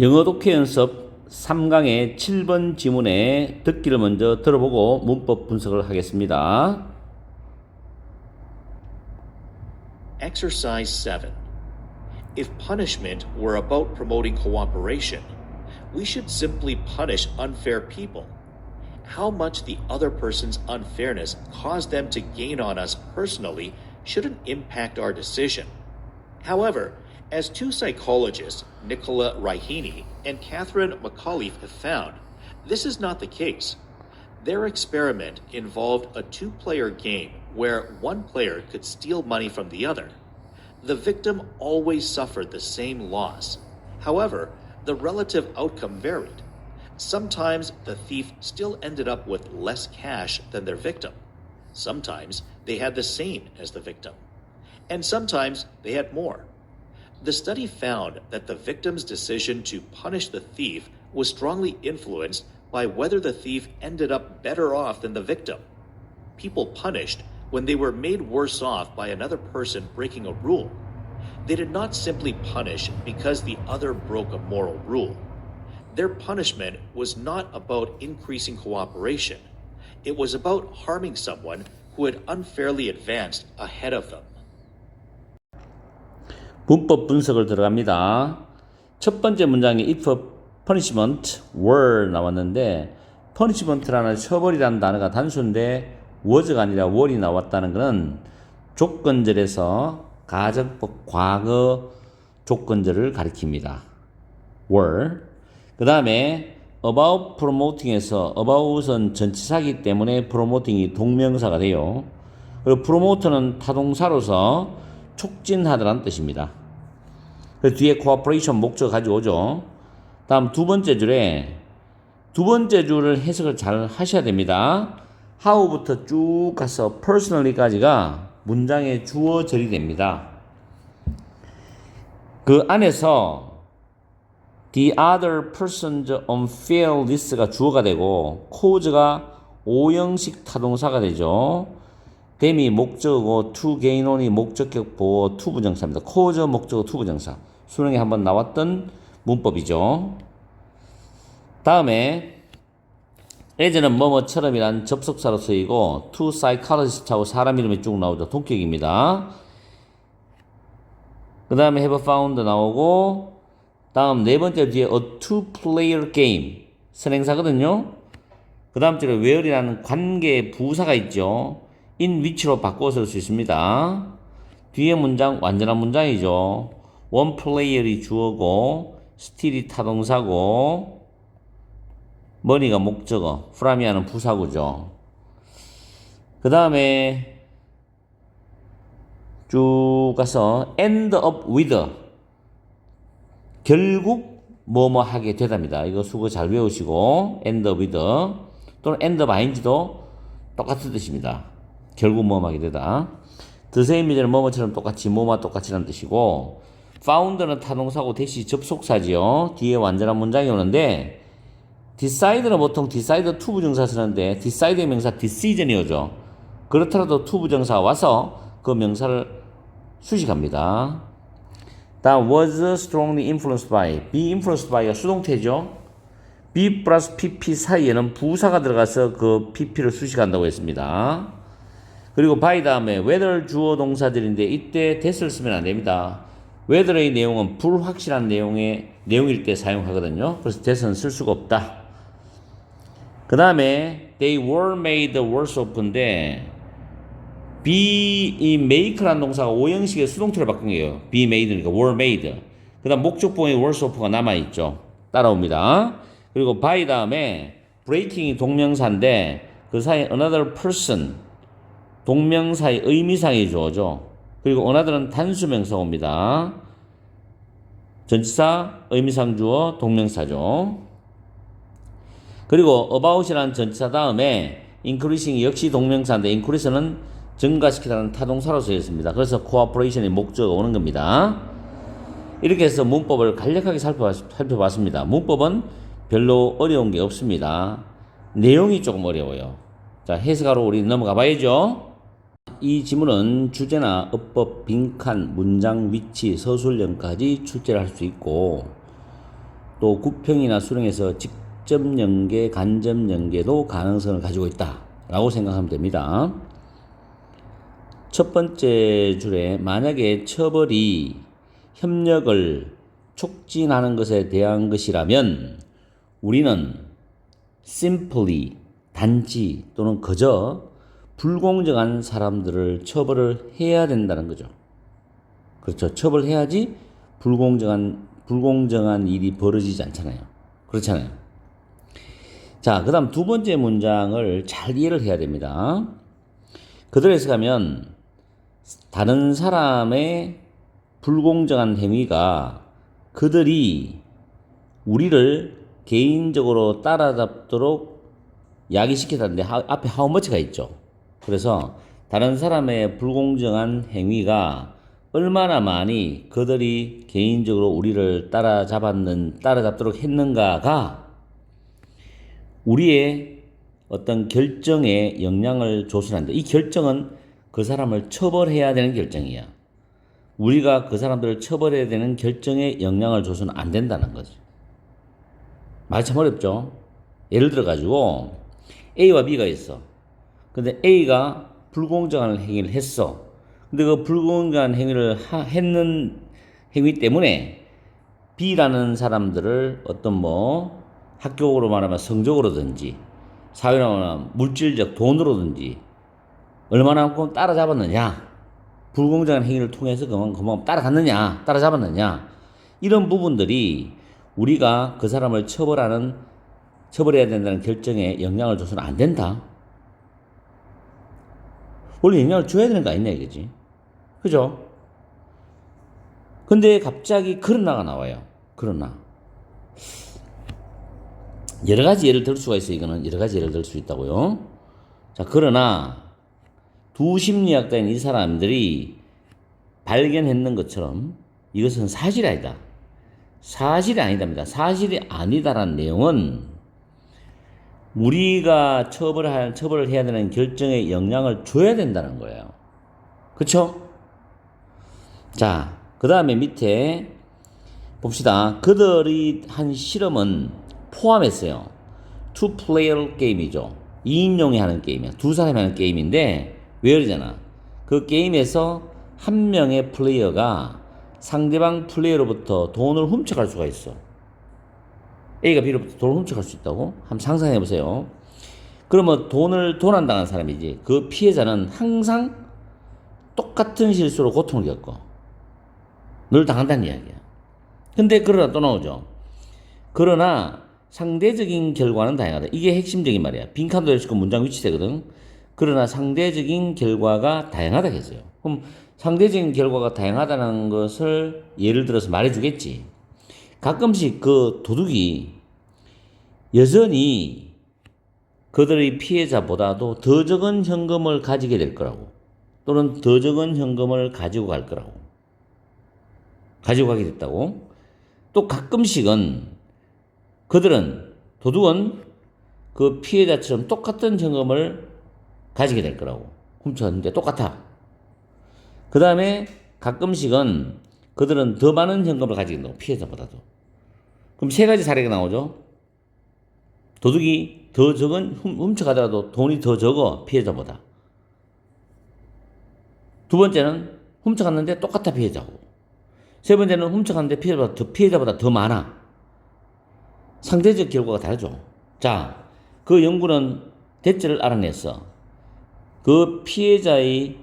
영어 독해 연습 3강의 7번 지문의 듣기를 먼저 들어보고 문법 분석을 하겠습니다. Exercise 7. If punishment were about promoting cooperation, we should simply punish unfair people. How much the other person's unfairness caused them to gain on us personally shouldn't impact our decision. However, as two psychologists, Nicola Raihini and Catherine McAuliffe, have found, this is not the case. Their experiment involved a two-player game where one player could steal money from the other. The victim always suffered the same loss. However, the relative outcome varied. Sometimes the thief still ended up with less cash than their victim. Sometimes they had the same as the victim. And sometimes they had more. The study found that the victim's decision to punish the thief was strongly influenced by whether the thief ended up better off than the victim. People punished when they were made worse off by another person breaking a rule. They did not simply punish because the other broke a moral rule. Their punishment was not about increasing cooperation. It was about harming someone who had unfairly advanced ahead of them. 문법 분석을 들어갑니다. 첫 번째 문장에 if punishment were 나왔는데 punishment라는 처벌이라는 단어가 단수인데 was가 아니라 were이 나왔다는 것은 조건절에서 가정법 과거 조건절을 가리킵니다. were. 그 다음에 about promoting에서 about은 전치사이기 때문에 promoting이 동명사가 돼요. 그리고 promote는 타동사로서 촉진하다라는 뜻입니다. 그 뒤에 cooperation 목적 가져오죠. 다음 두 번째 줄에 두 번째 줄을 해석을 잘 하셔야 됩니다. how부터 쭉 가서 personally까지가 문장의 주어절이 됩니다. 그 안에서 the other person's unfairness가 주어가 되고 cause가 오형식 타동사가 되죠. them이 목적어고 to gain on이 목적격 보호 to 부정사입니다. cause 목적어 to 부정사. 수능에 한번 나왔던 문법이죠. 다음에 as는 뭐뭐처럼이란 접속사로 쓰이고 to psychologist하고 사람 이름이 쭉 나오죠. 동격입니다. 그 다음에 have found 나오고 다음 네 번째 뒤에 a two-player game 선행사거든요. 그 다음 줄에 where이라는 관계 부사가 있죠. in which로 바꿔 쓸 수 있습니다. 뒤에 문장 완전한 문장이죠. one player이 주어고 still이 타동사고 money가 목적어 from이라는 부사구죠. 그 다음에 쭉 가서 end up with 결국 뭐뭐 하게 되답니다. 이거 수거 잘 외우시고 end up with 또는 end up ing도 똑같은 뜻입니다. 결국 뭐뭐 하게 되다. the same 이제는 뭐뭐처럼 똑같이 뭐뭐 똑같이라는 뜻이고 found는 타동사고 대시 접속사지요. 뒤에 완전한 문장이 오는데 decide는 보통 decide to 부정사 쓰는데 decide의 명사 decision이 오죠. 그렇더라도 to 부정사가 와서 그 명사를 수식합니다. 다음 was strongly influenced by be influenced by가 수동태죠. be 플러스 pp 사이에는 부사가 들어가서 그 pp를 수식한다고 했습니다. 그리고 by 다음에 whether 주어 동사들인데 이때 that을 쓰면 안 됩니다. whether의 내용은 불확실한 내용일 때 사용하거든요. 그래서 that은 쓸 수가 없다. 그 다음에 they were made worse off인데 be make라는 동사가 오형식의 수동태로 바꾼 거예요. be made니까 were made. 그 다음 목적보의 worse off가 남아있죠. 따라옵니다. 그리고 by 다음에 breaking이 동명사인데 그 사이에 another person 동명사의 의미상의 주어죠. 그리고 another는 단수명사 옵니다. 전치사, 의미상 주어, 동명사죠. 그리고 about이라는 전치사 다음에 increasing 역시 동명사인데 increase는 증가시키다는 타동사로 쓰였습니다. 그래서 cooperation이 목적어가 오는 겁니다. 이렇게 해서 문법을 간략하게 살펴봤습니다. 문법은 별로 어려운 게 없습니다. 내용이 조금 어려워요. 자, 해석하러 우리 넘어가 봐야죠. 이 지문은 주제나 어법, 빈칸, 문장 위치, 서술형까지 출제를 할 수 있고 또 구평이나 수령에서 직접 연계, 간접 연계도 가능성을 가지고 있다라고 생각하면 됩니다. 첫 번째 줄에 만약에 처벌이 협력을 촉진하는 것에 대한 것이라면 우리는 simply 단지 또는 그저 불공정한 사람들을 처벌을 해야 된다는 거죠. 그렇죠. 처벌해야지 불공정한 일이 벌어지지 않잖아요. 그렇잖아요. 자, 그 다음 두 번째 문장을 잘 이해를 해야 됩니다. 그대로 해석하면 다른 사람의 불공정한 행위가 그들이 우리를 개인적으로 따라잡도록 야기시켰다는데 앞에 how much가 있죠. 그래서 다른 사람의 불공정한 행위가 얼마나 많이 그들이 개인적으로 우리를 따라잡도록 했는가가 우리의 어떤 결정에 영향을 조성한다. 이 결정은 그 사람을 처벌해야 되는 결정이야. 우리가 그 사람들을 처벌해야 되는 결정에 영향을 줘서는 안 된다는 거죠. 말이 참 어렵죠. 예를 들어 가지고 A와 B가 있어. 근데 A가 불공정한 행위를 했어. 근데 그 불공정한 행위를 했는 행위 때문에 B라는 사람들을 어떤 뭐 학교로 말하면 성적으로든지 사회나 물질적 돈으로든지 얼마나 따라잡았느냐, 불공정한 행위를 통해서 그만 따라잡았느냐, 이런 부분들이 우리가 그 사람을 처벌해야 된다는 결정에 영향을 줘서는 안 된다. 원래 영향을 줘야 되는 거 아니냐 이거지. 그죠? 근데 갑자기 그러나가 나와요. 그러나. 여러 가지 예를 들 수가 있어요. 이거는 여러 가지 예를 들 수 있다고요. 자, 그러나 두 심리학자인 이 사람들이 발견했는 것처럼 이것은 사실이 아니다. 사실이 아니답니다. 사실이 아니다라는 내용은 우리가 처벌을 해야 되는 결정에 영향을 줘야 된다는 거예요. 그쵸? 자, 그 다음에 밑에 봅시다. 그들이 한 실험은 포함했어요. 투 플레이어 게임이죠. 2인용이 하는 게임이야. 두 사람이 하는 게임인데 왜 그러잖아. 그 게임에서 한 명의 플레이어가 상대방 플레이어로부터 돈을 훔쳐갈 수가 있어. A가 B로부터 돈을 훔쳐갈 수 있다고? 한번 상상해 보세요. 그러면 도난당한 사람이지. 그 피해자는 항상 똑같은 실수로 고통을 겪어. 늘 당한다는 이야기야. 근데 그러나 또 나오죠. 그러나 상대적인 결과는 다양하다. 이게 핵심적인 말이야. 빈칸도 열시고 문장 위치되거든. 그러나 상대적인 결과가 다양하다 했어요. 그럼 상대적인 결과가 다양하다는 것을 예를 들어서 말해주겠지. 가끔씩 그 도둑이 여전히 그들의 피해자보다도 더 적은 현금을 가지게 될 거라고. 또는 더 적은 현금을 가지고 갈 거라고. 가지고 가게 됐다고. 또 가끔씩은 도둑은 그 피해자처럼 똑같은 현금을 가지게 될 거라고. 훔쳤는데 똑같아. 그 다음에 가끔씩은 그들은 더 많은 현금을 가지게 된다고. 피해자보다도. 그럼 세 가지 사례가 나오죠. 도둑이 더 적은 훔쳐가더라도 돈이 더 적어. 피해자보다. 두 번째는 훔쳐갔는데 똑같아. 피해자고. 세 번째는 훔쳐갔는데 피해자보다 더 많아. 상대적 결과가 다르죠. 자, 그 연구는 대체를 알아냈어. 그 피해자의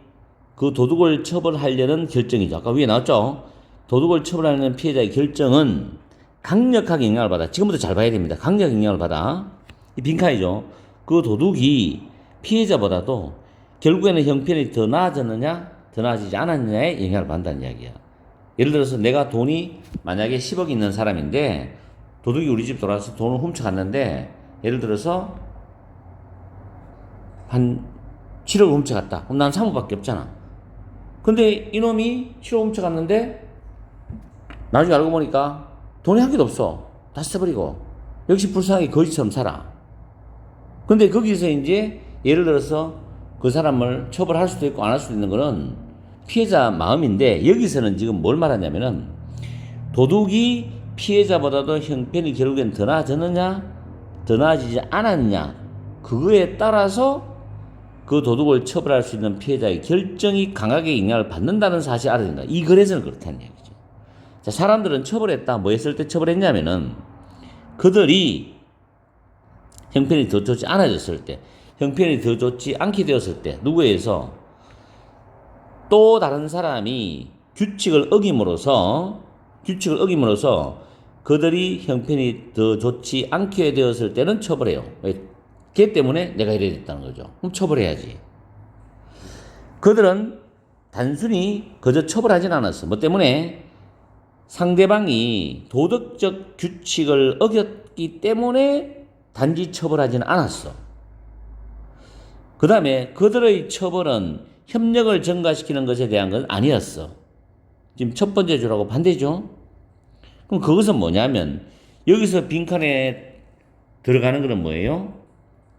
그 도둑을 처벌하려는 결정이죠. 아까 위에 나왔죠. 도둑을 처벌하려는 피해자의 결정은 강력하게 영향을 받아. 지금부터 잘 봐야 됩니다. 강력하게 영향을 받아. 이 빈칸이죠. 그 도둑이 피해자보다도 결국에는 형편이 더 나아졌느냐, 더 나아지지 않았느냐에 영향을 받는다는 이야기야. 예를 들어서 내가 돈이 만약에 10억 있는 사람인데 도둑이 우리 집 들어와서 돈을 훔쳐갔는데 예를 들어서 한 7억 훔쳐갔다. 그럼 난 3억밖에 없잖아. 근데 이놈이 7억 훔쳐갔는데 나중에 알고 보니까 돈이 한 개도 없어. 다 써버리고 역시 불쌍하게 거지처럼 살아. 근데 거기서 이제 예를 들어서 그 사람을 처벌할 수도 있고 안 할 수도 있는 거는 피해자 마음인데 여기서는 지금 뭘 말하냐면은 도둑이 피해자보다도 형편이 결국엔 더 나아졌느냐, 더 나아지지 않았느냐, 그거에 따라서 그 도둑을 처벌할 수 있는 피해자의 결정이 강하게 영향을 받는다는 사실을 알아야 된다. 이 글에서는 그렇다는 얘기죠. 자, 사람들은 처벌했다. 뭐 했을 때 처벌했냐면은 그들이 형편이 더 좋지 않아졌을 때, 형편이 더 좋지 않게 되었을 때, 누구에 의해서 또 다른 사람이 규칙을 어김으로써 그들이 형편이 더 좋지 않게 되었을 때는 처벌해요. 걔 때문에 내가 이래야 됐다는 거죠. 그럼 처벌해야지. 그들은 단순히 그저 처벌하진 않았어. 뭐 때문에? 상대방이 도덕적 규칙을 어겼기 때문에 단지 처벌하지는 않았어. 그 다음에 그들의 처벌은 협력을 증가시키는 것에 대한 건 아니었어. 지금 첫 번째 주라고 반대죠. 그럼 그것은 뭐냐면 여기서 빈칸에 들어가는 것은 뭐예요?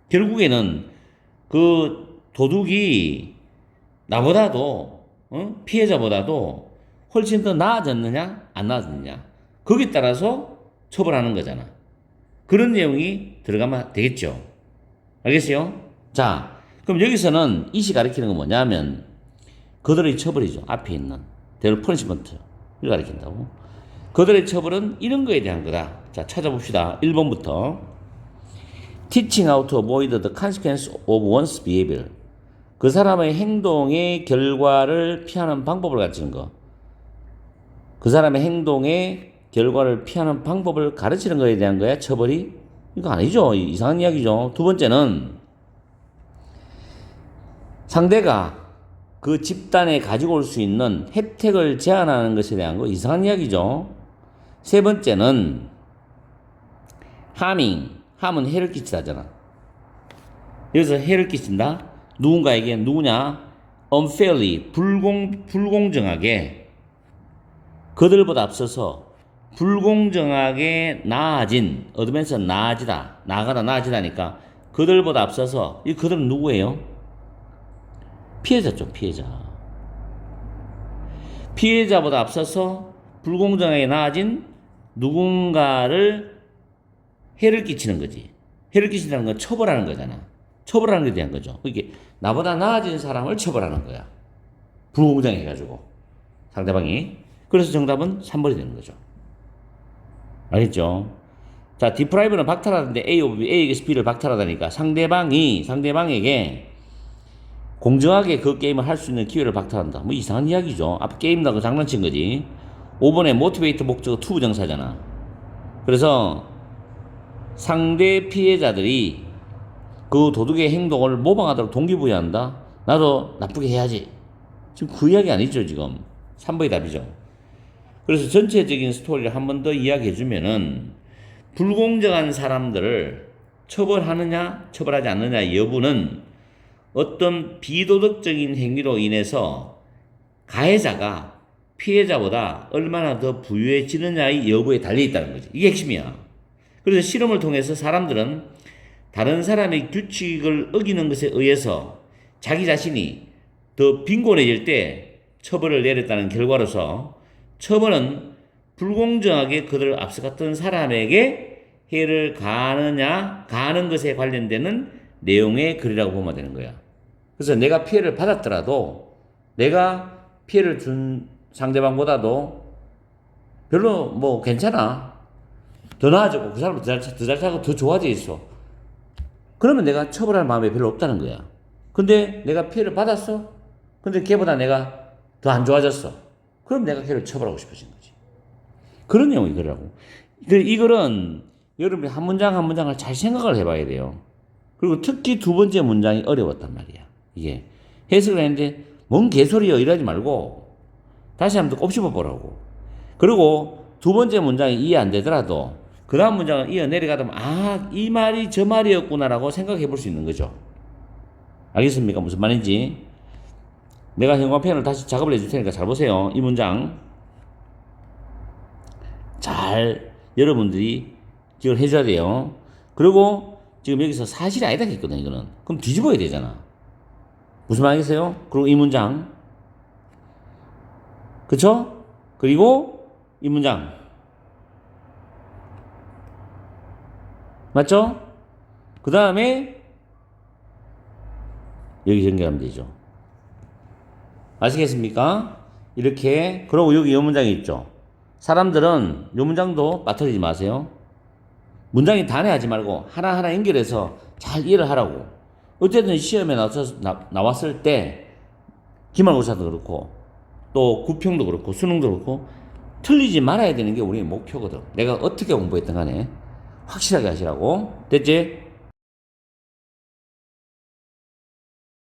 결국에는 그 도둑이 나보다도 피해자보다도 훨씬 더 나아졌느냐 안 나아졌느냐 거기에 따라서 처벌하는 거잖아. 그런 내용이 들어가면 되겠죠. 알겠어요? 자, 그럼 여기서는 이시 가리키는 건 뭐냐면 그들의 처벌이죠. 앞에 있는 their punishment 이걸 가리킨다고. 그들의 처벌은 이런 거에 대한 거다. 자, 찾아봅시다. 1번부터 teaching how to avoid the consequence of one's behavior. 그 사람의 행동의 결과를 피하는 방법을 가르치는 거. 그 사람의 행동의 결과를 피하는 방법을 가르치는 거에 대한 거야, 처벌이? 이거 아니죠. 이상한 이야기죠. 두 번째는 상대가 그 집단에 가지고 올 수 있는 혜택을 제한하는 것에 대한 거 이상한 이야기죠. 세 번째는 함은 해를 끼치다잖아. 여기서 해를 끼친다. 누군가에게 누구냐? unfairly 불공정하게 그들보다 앞서서 불공정하게 나아진 얻으면서 나아지다니까 그들보다 앞서서 이 그들은 누구예요? 피해자죠. 피해자보다 앞서서 불공정하게 나아진 누군가를 해를 끼치는 거지. 해를 끼친다는 건 처벌하는 거잖아. 처벌하는 게 대한 거죠. 이게 나보다 나아진 사람을 처벌하는 거야. 불공정해 가지고 상대방이. 그래서 정답은 3번이 되는 거죠. 알겠죠? 자, deprive는 박탈하는데 A에게 B를 박탈하다니까 상대방에게 공정하게 그 게임을 할 수 있는 기회를 박탈한다. 뭐 이상한 이야기죠. 앞에 게임이라고 장난친 거지. 5번에 motivate 목적어 to 부정사잖아. 그래서 상대 피해자들이 그 도둑의 행동을 모방하도록 동기부여한다. 나도 나쁘게 해야지. 지금 그 이야기 아니죠, 지금. 3번이 답이죠. 그래서 전체적인 스토리를 한 번 더 이야기해 주면은 불공정한 사람들을 처벌하느냐, 처벌하지 않느냐 여부는 어떤 비도덕적인 행위로 인해서 가해자가 피해자보다 얼마나 더 부유해지느냐의 여부에 달려 있다는 거지. 이게 핵심이야. 그래서 실험을 통해서 사람들은 다른 사람의 규칙을 어기는 것에 의해서 자기 자신이 더 빈곤해질 때 처벌을 내렸다는 결과로서 처벌은 불공정하게 그들을 앞서갔던 사람에게 해를 가하는 것에 관련되는 내용의 글이라고 보면 되는 거야. 그래서 내가 피해를 받았더라도 내가 피해를 준 상대방보다도 별로 뭐 괜찮아. 더 나아졌고 그 사람은 더 잘 살고 더 좋아져 있어. 그러면 내가 처벌할 마음이 별로 없다는 거야. 근데 내가 피해를 받았어? 근데 걔보다 내가 더 안 좋아졌어. 그럼 내가 걔를 처벌하고 싶어진 거지. 그런 내용이 이거라고. 이 글은 여러분이 한 문장 한 문장을 잘 생각을 해봐야 돼요. 그리고 특히 두 번째 문장이 어려웠단 말이야. 이게 해석을 했는데 뭔 개소리여 이러지 말고 다시 한번 더 곱씹어보라고. 그리고 두 번째 문장이 이해 안 되더라도 그 다음 문장을 이어 내려가다 보면 이 말이 저 말이었구나라고 생각해 볼 수 있는 거죠. 알겠습니까? 무슨 말인지. 내가 형광펜을 다시 작업을 해줄 테니까 잘 보세요. 이 문장 잘 여러분들이 기억을 해줘야 돼요. 그리고 지금 여기서 사실이 아니다 했거든 이거는. 그럼 뒤집어야 되잖아. 무슨 말이겠어요? 그리고 이 문장 그쵸? 그리고 이 문장 맞죠? 그 다음에 여기 연결하면 되죠. 아시겠습니까? 이렇게. 그리고 여기 이 문장이 있죠. 사람들은 이 문장도 빠뜨리지 마세요. 문장이 단해하지 말고 하나하나 연결해서 잘 이해를 하라고. 어쨌든 시험에 나왔을 때 기말고사도 그렇고 또 구평도 그렇고 수능도 그렇고 틀리지 말아야 되는 게 우리의 목표거든. 내가 어떻게 공부했든 간에 확실하게 하시라고. 됐지?